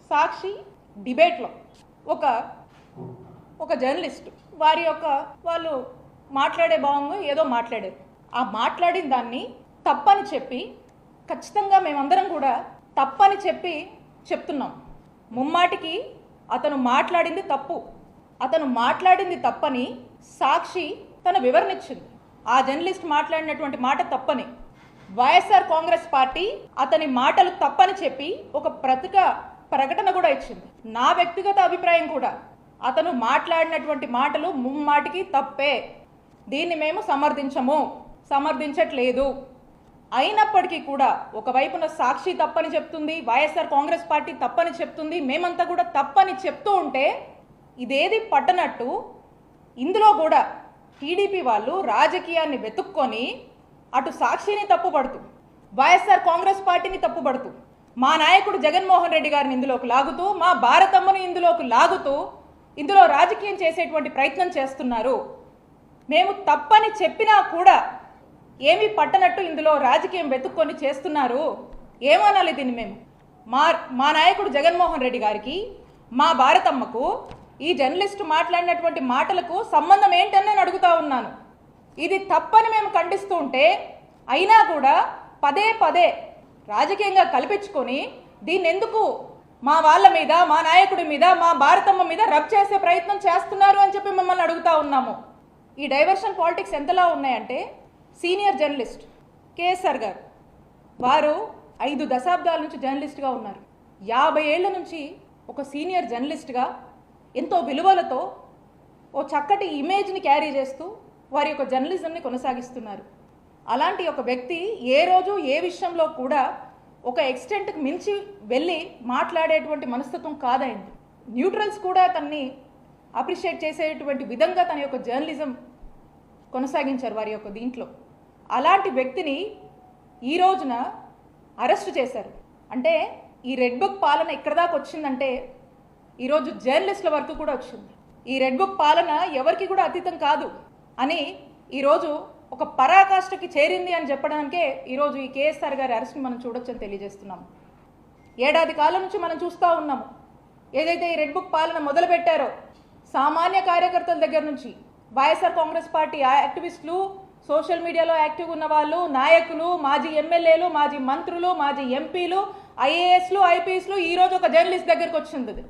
సాక్షి డిబేట్లో ఒక ఒక జర్నలిస్ట్ వాళ్ళు మాట్లాడే భావంగా ఏదో మాట్లాడారు. ఆ మాట్లాడిన దాన్ని తప్పని చెప్పి ఖచ్చితంగా మేమందరం కూడా తప్పని చెప్తున్నాం. ముమ్మాటికి అతను మాట్లాడింది తప్పని సాక్షి తన వివరణ ఇచ్చింది. ఆ జర్నలిస్ట్ మాట్లాడినటువంటి మాట తప్పని, వైఎస్ఆర్ కాంగ్రెస్ పార్టీ అతని మాటలు తప్పని చెప్పి ఒక ప్రకటన కూడా ఇచ్చింది. నా వ్యక్తిగత అభిప్రాయం కూడా అతను మాట్లాడినటువంటి మాటలు ముమ్మాటికి తప్పే. దీన్ని మేము సమర్థించట్లేదు. అయినప్పటికీ కూడా ఒకవైపున సాక్షి తప్పని చెప్తుంది, వైఎస్ఆర్ కాంగ్రెస్ పార్టీ తప్పని చెప్తుంది, మేమంతా కూడా తప్పని చెప్తూ ఉంటే ఇదేది పట్టనట్టు ఇందులో కూడా టీడీపీ వాళ్ళు రాజకీయాన్ని వెతుక్కొని అటు సాక్షిని తప్పుపడుతూ వైఎస్ఆర్ కాంగ్రెస్ పార్టీని తప్పుపడుతూ మా నాయకుడు జగన్మోహన్ రెడ్డి గారిని ఇందులోకి లాగుతూ మా భారతమ్మను ఇందులోకి లాగుతూ ఇందులో రాజకీయం చేసేటువంటి ప్రయత్నం చేస్తున్నారు. మేము తప్పని చెప్పినా కూడా ఏమీ పట్టనట్టు ఇందులో రాజకీయం వెతుక్కొని చేస్తున్నారు. ఏమనాలి దీన్ని? మేము మా నాయకుడు జగన్మోహన్ రెడ్డి గారికి, మా భారతమ్మకు ఈ జర్నలిస్టు మాట్లాడినటువంటి మాటలకు సంబంధం ఏంటని నేను అడుగుతా ఉన్నాను. ఇది తప్పని మేము ఖండిస్తూ ఉంటే అయినా కూడా పదే పదే రాజకీయంగా కల్పించుకొని దీన్ని ఎందుకు మా వాళ్ళ మీద, మా నాయకుడి మీద, మా భారతమ్మ మీద రబ్ చేసే ప్రయత్నం చేస్తున్నారు అని చెప్పి మిమ్మల్ని అడుగుతా ఉన్నాము. ఈ డైవర్షన్ పాలిటిక్స్ ఎంతలా ఉన్నాయంటే, సీనియర్ జర్నలిస్ట్ కేఎస్ఆర్ గారు వారు 5 దశాబ్దాల నుంచి జర్నలిస్ట్గా ఉన్నారు. 50 ఏళ్ల నుంచి ఒక సీనియర్ జర్నలిస్ట్గా ఎంతో విలువలతో ఓ చక్కటి ఇమేజ్ని క్యారీ చేస్తూ వారి యొక్క జర్నలిజంని కొనసాగిస్తున్నారు. అలాంటి ఒక వ్యక్తి ఏ రోజు ఏ విషయంలో కూడా ఒక ఎక్స్టెంట్కి మించి వెళ్ళి మాట్లాడేటువంటి మనస్తత్వం కాదైంది. న్యూట్రల్స్ కూడా తనని అప్రిషియేట్ చేసేటువంటి విధంగా తన యొక్క జర్నలిజం కొనసాగించారు వారి యొక్క దీంట్లో. అలాంటి వ్యక్తిని ఈ రోజున అరెస్ట్ చేశారు. అంటే ఈ రెడ్ బుక్ పాలన ఎక్కడ దాకా వచ్చిందంటే ఈరోజు జర్నలిస్టుల వరకు కూడా వచ్చింది. ఈ రెడ్ బుక్ పాలన ఎవరికి కూడా అతీతం కాదు అని ఈరోజు ఒక పరాకాష్ఠకి చేరింది అని చెప్పడానికే ఈరోజు ఈ కేఎస్ఆర్ గారి అరెస్ట్ని మనం చూడొచ్చని తెలియజేస్తున్నాము. ఏడాది కాలం నుంచి మనం చూస్తూ ఉన్నాము. ఏదైతే ఈ రెడ్ బుక్ పాలన మొదలుపెట్టారో సామాన్య కార్యకర్తల దగ్గర నుంచి వైఎస్ఆర్ కాంగ్రెస్ పార్టీ యాక్టివిస్టులు, సోషల్ మీడియాలో యాక్టివ్గా ఉన్న వాళ్ళు, నాయకులు, మాజీ ఎమ్మెల్యేలు, మాజీ మంత్రులు, మాజీ ఎంపీలు, ఐఏఎస్లు, ఐపీఎస్లు ఈరోజు ఒక జర్నలిస్ట్ దగ్గరకు వచ్చింది.